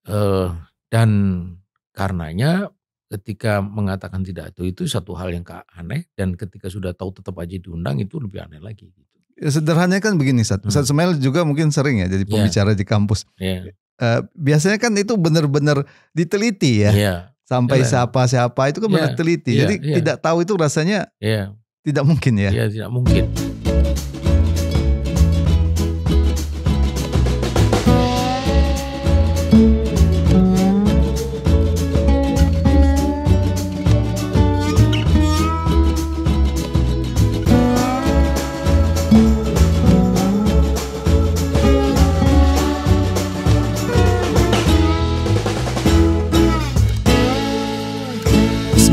Eee, dan karenanya ketika mengatakan tidak tahu itu satu hal yang aneh, dan ketika sudah tahu tetap aja diundang itu lebih aneh lagi gitu. Ya, sederhananya kan begini Ustadz Semail juga mungkin sering ya jadi Iya, pembicara di kampus. iya, Biasanya kan itu benar-benar diteliti ya, iya, sampai jelas. siapa itu kan Iya, benar teliti. iya, Jadi iya, tidak tahu itu rasanya iya, tidak mungkin ya. iya, tidak mungkin.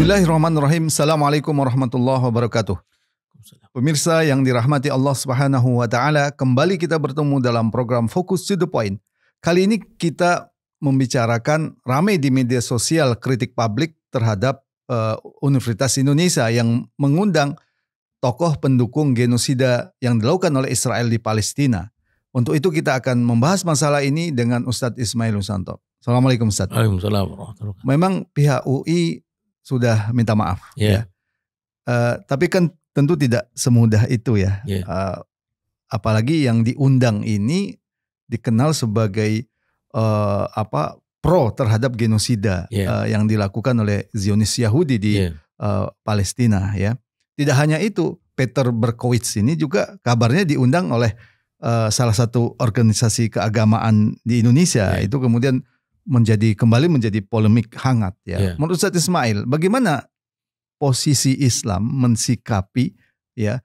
Bismillahirrahmanirrahim. Assalamualaikum warahmatullahi wabarakatuh. Pemirsa yang dirahmati Allah Subhanahu wa taala, kembali kita bertemu dalam program Focus to the Point. Kali ini kita membicarakan ramai di media sosial kritik publik terhadap Universitas Indonesia yang mengundang tokoh pendukung genosida yang dilakukan oleh Israel di Palestina. Untuk itu kita akan membahas masalah ini dengan Ustadz Ismail Husanto. Assalamualaikum Ustadz. Waalaikumsalam warahmatullahi wabarakatuh. Memang pihak UI sudah minta maaf Iya. ya. Tapi kan tentu tidak semudah itu ya. Iya. Apalagi yang diundang ini dikenal sebagai pro terhadap genosida yang dilakukan oleh Zionis Yahudi di Palestina ya. Tidak hanya itu, Peter Berkowitz ini juga kabarnya diundang oleh salah satu organisasi keagamaan di Indonesia. Itu kemudian kembali menjadi polemik hangat ya. Menurut Ustadz Ismail, bagaimana posisi Islam mensikapi ya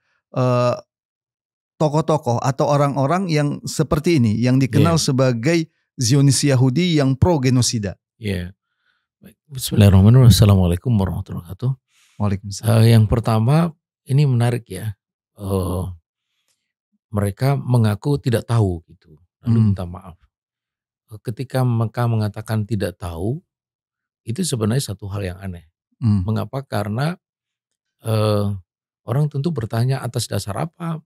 tokoh-tokoh atau orang-orang yang seperti ini yang dikenal sebagai Zionis Yahudi yang pro genosida? Bismillahirrahmanirrahim. Assalamualaikum warahmatullahi wabarakatuh. Waalaikumsalam. Yang pertama, ini menarik ya. Mereka mengaku tidak tahu gitu, lalu minta maaf. Ketika mereka mengatakan tidak tahu, itu sebenarnya satu hal yang aneh. Mengapa? Karena orang tentu bertanya atas dasar apa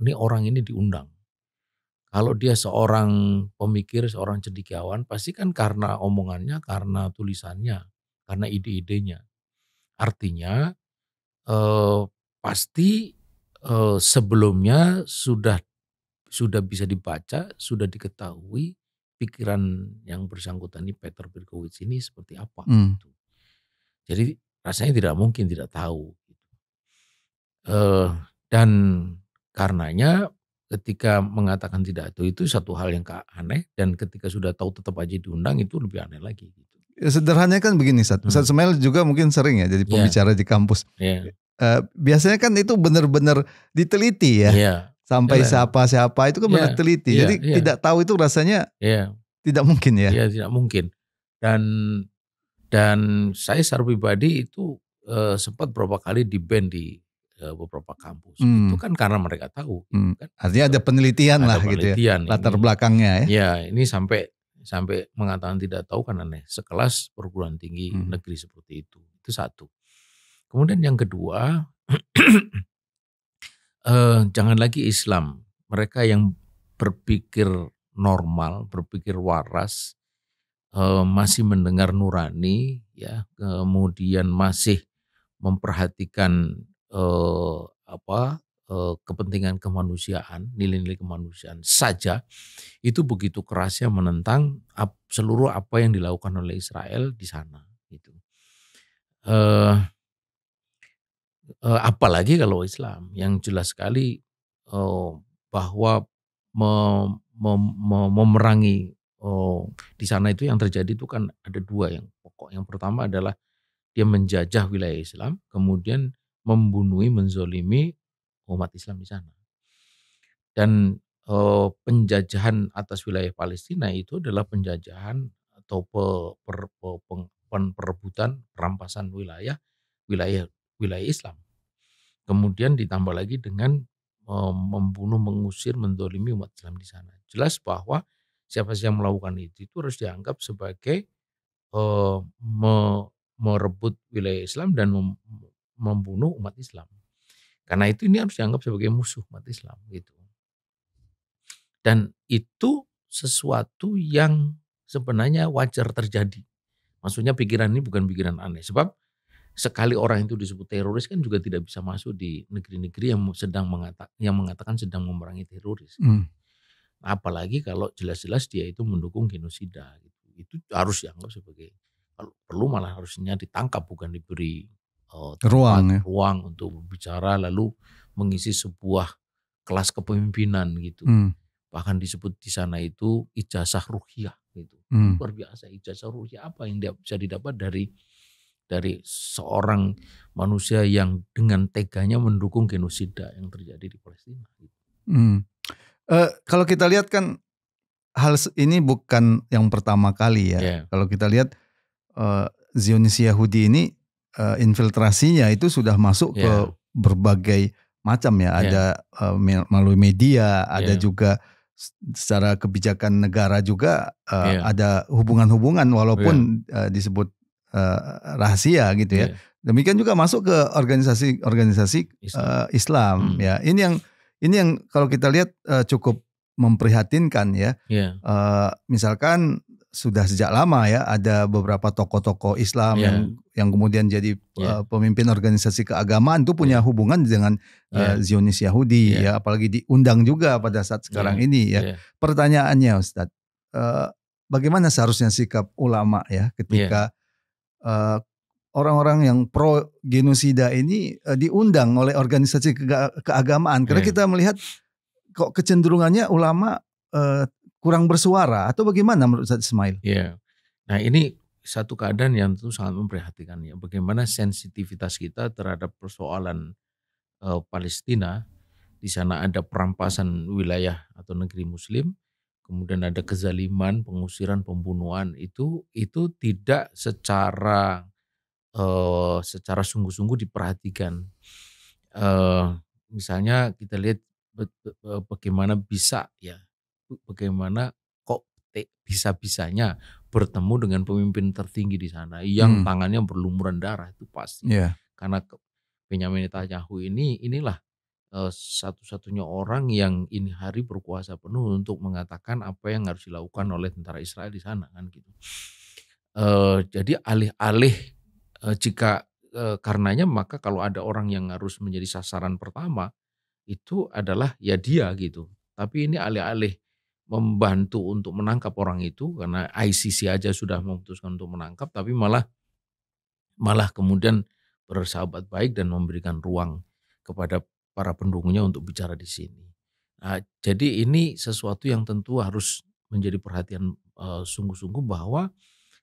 ini orang ini diundang. Kalau dia seorang pemikir, seorang cendekiawan, pasti kan karena omongannya, karena tulisannya, karena ide-idenya. Artinya pasti sebelumnya sudah bisa dibaca, sudah diketahui pikiran yang bersangkutan ini Peter Berkowitz ini seperti apa. Gitu. Jadi rasanya tidak mungkin tidak tahu. Dan karenanya ketika mengatakan tidak tahu itu satu hal yang aneh, dan ketika sudah tahu tetap aja diundang itu lebih aneh lagi. Gitu. Ya, sederhananya kan begini Ustadz Semail juga mungkin sering ya jadi pembicara di kampus. Biasanya kan itu benar-benar diteliti ya. Sampai siapa itu kan benar teliti. Jadi tidak tahu itu rasanya tidak mungkin ya. Iya, tidak mungkin. Dan saya secara pribadi itu sempat beberapa kali di-ban di beberapa kampus. Itu kan karena mereka tahu. Gitu kan. Artinya ada penelitian lah gitu ya. Latar belakangnya ya. Ya, ini sampai mengatakan tidak tahu kan aneh. Sekelas perguruan tinggi negeri seperti itu. Itu satu. Kemudian yang kedua, jangan lagi Islam. Mereka yang berpikir normal, berpikir waras, masih mendengar nurani, ya, kemudian masih memperhatikan kepentingan kemanusiaan, nilai-nilai kemanusiaan saja, itu begitu kerasnya menentang seluruh apa yang dilakukan oleh Israel di sana. Gitu. Apalagi kalau Islam yang jelas sekali bahwa memerangi di sana itu yang terjadi itu kan ada dua yang pokok. Yang pertama adalah dia menjajah wilayah Islam, kemudian membunuhi, menzolimi umat Islam di sana. Dan penjajahan atas wilayah Palestina itu adalah penjajahan atau perebutan, perampasan wilayah Islam. Kemudian ditambah lagi dengan membunuh, mengusir, mendolimi umat Islam di sana. Jelas bahwa siapa yang melakukan itu harus dianggap sebagai merebut wilayah Islam dan membunuh umat Islam. Karena itu ini harus dianggap sebagai musuh umat Islam gitu. Dan itu sesuatu yang sebenarnya wajar terjadi. Maksudnya pikiran ini bukan pikiran aneh. Sebab sekali orang itu disebut teroris kan juga tidak bisa masuk di negeri-negeri yang mengatakan sedang memerangi teroris. Apalagi kalau jelas-jelas dia itu mendukung genosida. Gitu. Itu harus dianggap sebagai, kalau perlu malah harusnya ditangkap, bukan diberi ruang untuk berbicara lalu mengisi sebuah kelas kepemimpinan gitu. Bahkan disebut di sana itu ijazah ruhiyah gitu. Luar biasa, ijazah ruhiyah apa yang bisa didapat dari seorang manusia yang dengan teganya mendukung genosida yang terjadi di Palestina gitu. Kalau kita lihat kan hal ini bukan yang pertama kali ya. Kalau kita lihat Zionis Yahudi ini infiltrasinya itu sudah masuk ke berbagai macam ya. Ada melalui media, ada juga secara kebijakan negara juga ada hubungan-hubungan walaupun disebut rahasia gitu ya. Demikian juga masuk ke organisasi Islam ya. Ini yang kalau kita lihat cukup memprihatinkan ya. Misalkan sudah sejak lama ya ada beberapa tokoh-tokoh Islam yang kemudian jadi pemimpin organisasi keagamaan itu punya hubungan dengan Zionis Yahudi ya, apalagi diundang juga pada saat sekarang ini ya. Pertanyaannya Ustadz, bagaimana seharusnya sikap ulama ya ketika orang-orang yang pro genosida ini diundang oleh organisasi keagamaan, karena kita melihat kok kecenderungannya ulama kurang bersuara atau bagaimana menurut Ustaz Ismail? Nah ini satu keadaan yang tentu sangat memprihatinkan ya, bagaimana sensitivitas kita terhadap persoalan Palestina. Di sana ada perampasan wilayah atau negeri Muslim, kemudian ada kezaliman, pengusiran, pembunuhan, itu tidak secara sungguh-sungguh diperhatikan. Misalnya kita lihat bagaimana kok bisa-bisanya bertemu dengan pemimpin tertinggi di sana yang tangannya berlumuran darah, itu pasti. Karena Benyamin Netanyahu inilah satu-satunya orang yang ini hari berkuasa penuh untuk mengatakan apa yang harus dilakukan oleh tentara Israel di sana kan gitu. Jadi alih-alih karenanya maka kalau ada orang yang harus menjadi sasaran pertama itu adalah ya dia gitu. Tapi ini alih-alih membantu untuk menangkap orang itu, karena ICC aja sudah memutuskan untuk menangkap, tapi malah kemudian bersahabat baik dan memberikan ruang kepada para pendukungnya untuk bicara di sini. Nah, jadi ini sesuatu yang tentu harus menjadi perhatian sungguh-sungguh, bahwa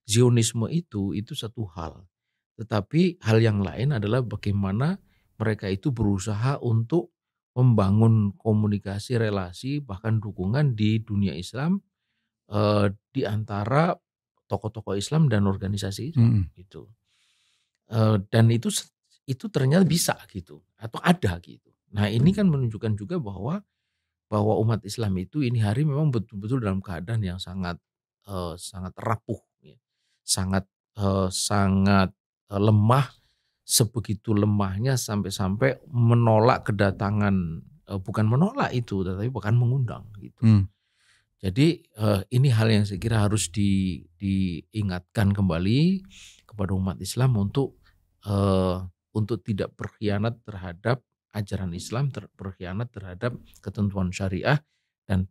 Zionisme itu satu hal. Tetapi hal yang lain adalah bagaimana mereka itu berusaha untuk membangun komunikasi, relasi, bahkan dukungan di dunia Islam di antara tokoh-tokoh Islam dan organisasi Islam gitu. Dan itu ternyata bisa gitu atau ada gitu. Nah ini kan menunjukkan juga bahwa umat Islam itu ini hari memang betul-betul dalam keadaan yang sangat rapuh, ya. sangat lemah, sebegitu lemahnya sampai menolak kedatangan, bukan menolak itu, tetapi bahkan mengundang gitu. Jadi ini hal yang saya kira harus diingatkan kembali kepada umat Islam untuk tidak berkhianat terhadap ajaran Islam, berkhianat terhadap ketentuan syariah, dan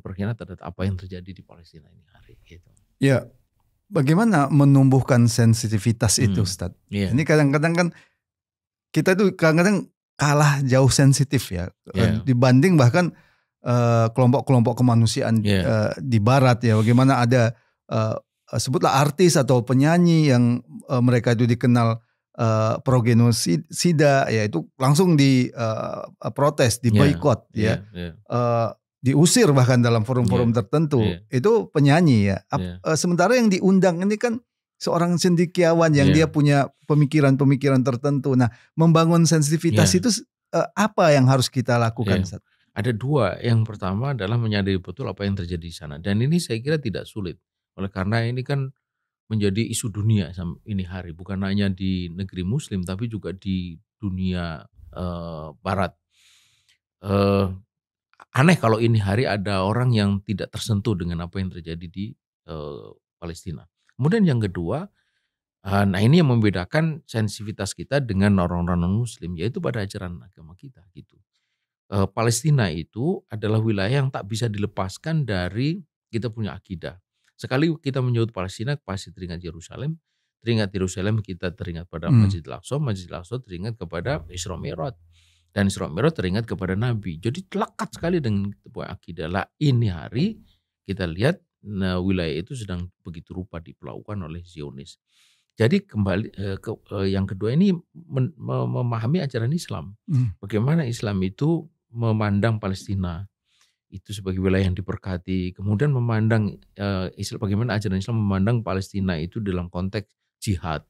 berkhianat terhadap apa yang terjadi di Palestina ini hari gitu. Ya, bagaimana menumbuhkan sensitivitas itu, Ustaz? Ini kadang-kadang kan kita tuh kadang-kadang kalah jauh sensitif ya, dibanding bahkan kelompok-kelompok kemanusiaan di Barat ya. Bagaimana ada sebutlah artis atau penyanyi yang mereka itu dikenal pro genosida, ya itu langsung di protes, di boykot diusir bahkan dalam forum-forum tertentu. Itu penyanyi ya. Sementara yang diundang ini kan seorang cendekiawan yang dia punya pemikiran-pemikiran tertentu. Nah, membangun sensitivitas itu apa yang harus kita lakukan? Ada dua. Yang pertama adalah menyadari betul apa yang terjadi di sana. Dan ini saya kira tidak sulit. Oleh karena ini kan menjadi isu dunia ini hari. Bukan hanya di negeri Muslim, tapi juga di dunia Barat. Aneh kalau ini hari ada orang yang tidak tersentuh dengan apa yang terjadi di Palestina. Kemudian yang kedua, nah ini yang membedakan sensitivitas kita dengan orang-orang non-Muslim, yaitu pada ajaran agama kita gitu. Palestina itu adalah wilayah yang tak bisa dilepaskan dari kita punya akidah. Sekali kita menyebut Palestina pasti teringat Yerusalem kita teringat pada Masjidil Aqsa teringat kepada Isra Mi'raj. Dan Isra Mi'raj teringat kepada Nabi. Jadi lekat sekali dengan sebuah akidah. Lah ini hari kita lihat wilayah itu sedang begitu rupa diperlakukan oleh Zionis. Jadi kembali yang kedua ini memahami ajaran Islam. Bagaimana Islam itu memandang Palestina itu sebagai wilayah yang diberkati. Kemudian memandang bagaimana ajaran Islam memandang Palestina itu dalam konteks jihad.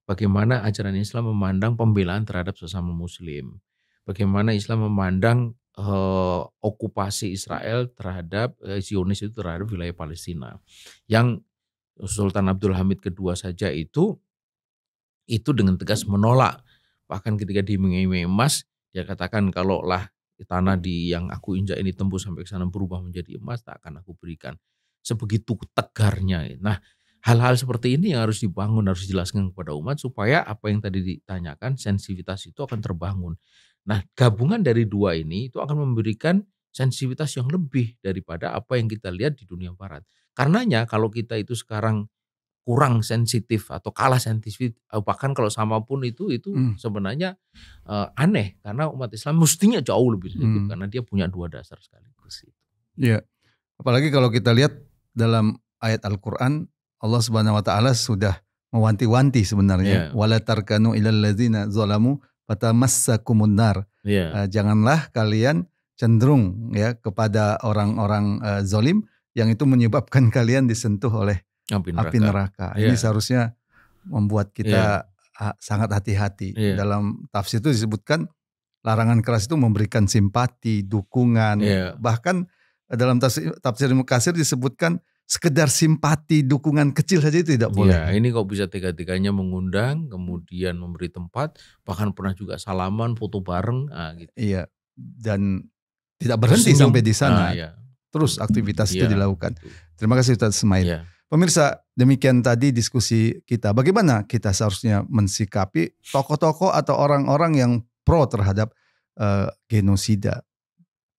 Bagaimana ajaran Islam memandang pembelaan terhadap sesama Muslim. Bagaimana Islam memandang okupasi Israel terhadap Zionis itu terhadap wilayah Palestina. Yang Sultan Abdul Hamid kedua saja itu dengan tegas menolak. Bahkan ketika diiming-iming emas, dia katakan kalau lah tanah yang aku injak ini tembus sampai ke sana berubah menjadi emas, tak akan aku berikan. Sebegitu tegarnya. Nah, hal-hal seperti ini yang harus dibangun, harus dijelaskan kepada umat supaya apa yang tadi ditanyakan, sensitivitas itu akan terbangun. Nah, gabungan dari dua ini itu akan memberikan sensitivitas yang lebih daripada apa yang kita lihat di dunia barat. Karenanya kalau kita itu sekarang kurang sensitif atau kalah sensitif, bahkan kalau sama pun itu sebenarnya aneh, karena umat Islam mestinya jauh lebih sensitif karena dia punya dua dasar sekaligus. Iya, apalagi kalau kita lihat dalam ayat Al-Quran, Allah Subhanahu Wa Taala sudah mewanti-wanti sebenarnya. Wala tarkanu ilal ladzina zalamu fatamassakumun nar. Janganlah kalian cenderung ya kepada orang-orang zalim yang itu menyebabkan kalian disentuh oleh api neraka. Ini seharusnya membuat kita sangat hati-hati. Dalam tafsir itu disebutkan larangan keras itu memberikan simpati, dukungan. Bahkan dalam tafsir Ibnu Katsir disebutkan sekedar simpati, dukungan kecil saja itu tidak boleh. Ini kok bisa tega-teganya mengundang, kemudian memberi tempat, bahkan pernah juga salaman, foto bareng. Gitu. Iya, dan tidak berhenti sampai di sana. Terus aktivitas itu dilakukan. Betul. Terima kasih Ustaz Ismail. Pemirsa, demikian tadi diskusi kita. Bagaimana kita seharusnya mensikapi tokoh-tokoh atau orang-orang yang pro terhadap genosida.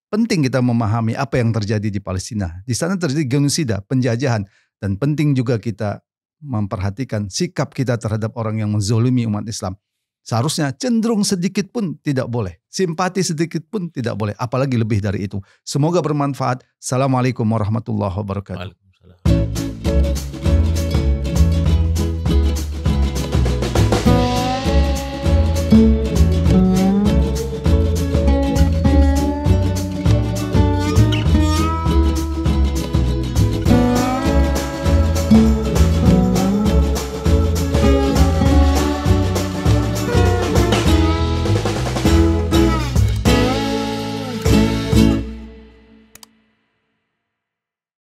Penting kita memahami apa yang terjadi di Palestina. Di sana terjadi genosida, penjajahan. Dan penting juga kita memperhatikan sikap kita terhadap orang yang menzolimi umat Islam. Seharusnya cenderung sedikit pun tidak boleh. Simpati sedikit pun tidak boleh. Apalagi lebih dari itu. Semoga bermanfaat. Assalamualaikum warahmatullahi wabarakatuh.